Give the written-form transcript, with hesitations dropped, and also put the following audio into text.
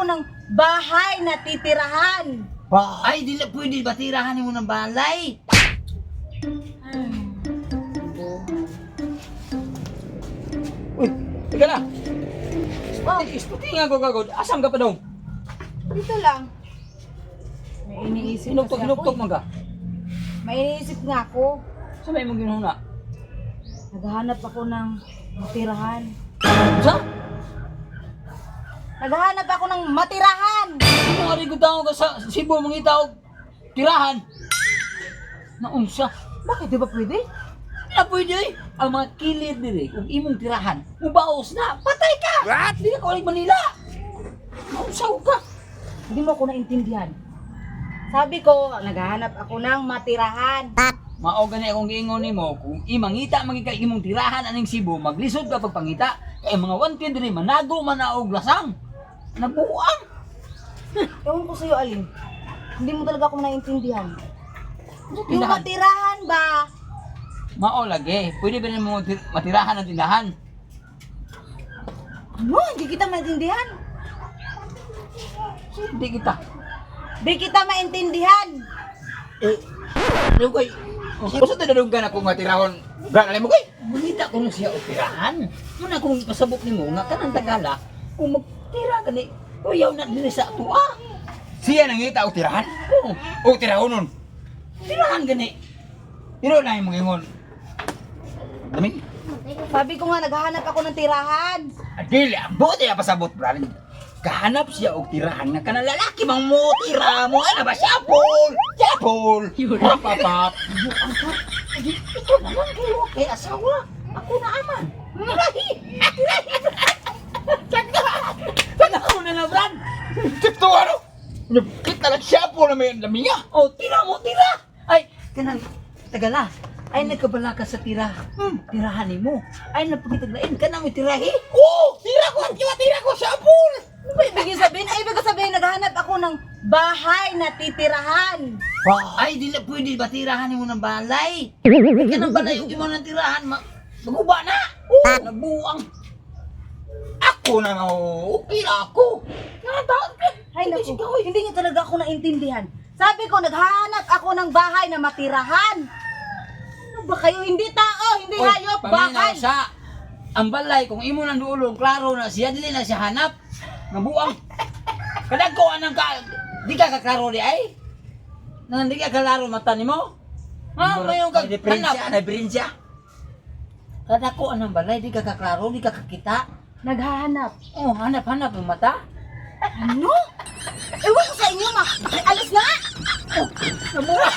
ako ng bahay na titirahan. Ay, di na pwede ba tirahan mo ng balay? Uy, teka na. Oh, Isputi nga ko kagod. Asam ka pa daw? dito lang. May iniisip kasi Hinuktok ako. man ka. May iniisip nga ako. Sa may mong ginuna? Naghahanap ako ng matirahan. Sa? Naghahanap ako ng matirahan. Ano nga rin ko tao ka sa Cebu mong itaw? Tirahan. Naunsa? Bakit? Di ba pwede? Na pwede eh. Ang mga kilid nila kung imong tirahan, mubaos na, patay ka! What? Hindi ka kaulig Manila! Naunsaw ka! Hindi mo ako naintindihan. Sabi ko, naghahanap ako ng matirahan. Mao gani akong giingon nimo kung imangita magika imong tirahan aning Cebu maglisod ka pagpangita kay mga wanted diri manago man na og lasang nabuang. Ewan ko sa'yo, Alin. Hindi mo talaga ako naintindihan. Yung Tindahan. matirahan ba? Mao lagi, pwede ba nimo matirahan ang tindahan? Ano? Hindi kita maintindihan. Hindi kita. Di kita maintindihan. Ano kay Basta tinadunggan ako nga tirahon. Ganalay mo kay. Mangita ko na siya og tirahan. Muna kung pasabot nimo nga kanang Tagala kung magtira gani kuyaw na diri sa tuwa. Siya nangita og tirahan? Oo. O tirahonon? Tirahan gani. Pero na yung mga Dami? Sabi ko nga, naghahanap ako ng tirahan. Adili, buti na pasabot, brad. Kahanap siya og tirahan nga kanang lalaki mang mo tira mo. Ano ba siya, Paul? Siya, Paul. Papapap. Ito naman kayo kay asawa. Ako na aman. Tirahi. Tanaw na na, Brad. Tito, ano? Kita lang siya, Paul, na may laminga. Oh, tira mo, tira. Ay, kanang Tagala. Ay, nagkabala ka sa tira. Tirahan ni mo. Ay, napagitaglain ka na may tirahi. Oh, tira ko, tira ko siya, Paul. Ano ba ibig sabihin? Ay, ibig sabihin, naghahanap ako ng bahay na titirahan. Ay, di na pwede ba tirahan mo ng balay? Kaya ng balay, yung mo ng tirahan, maguba na. Oh, nabuang. Ako na nga, tira ako. Ay, naku, hindi niya talaga ako naintindihan. Sabi ko, naghahanap ako ng bahay na matirahan. Ano ba kayo? Hindi tao, hindi hayop, bahay. Sa ang balay, kung imo nang duulong, klaro na siya, dili na siya hanap. Nabuang. Kadagko anang ka, di ka kaklaro di ay? Nang di ka kaklaro mata ni mo? Ha, mayroong kang hanap. Diferensya. Kadagko anang balay, di ka kaklaro, di ka kakita. Naghahanap. Oh, hanap-hanap ang mata. Ano? Ewan ko sa inyo, alas na nga. Nabuang.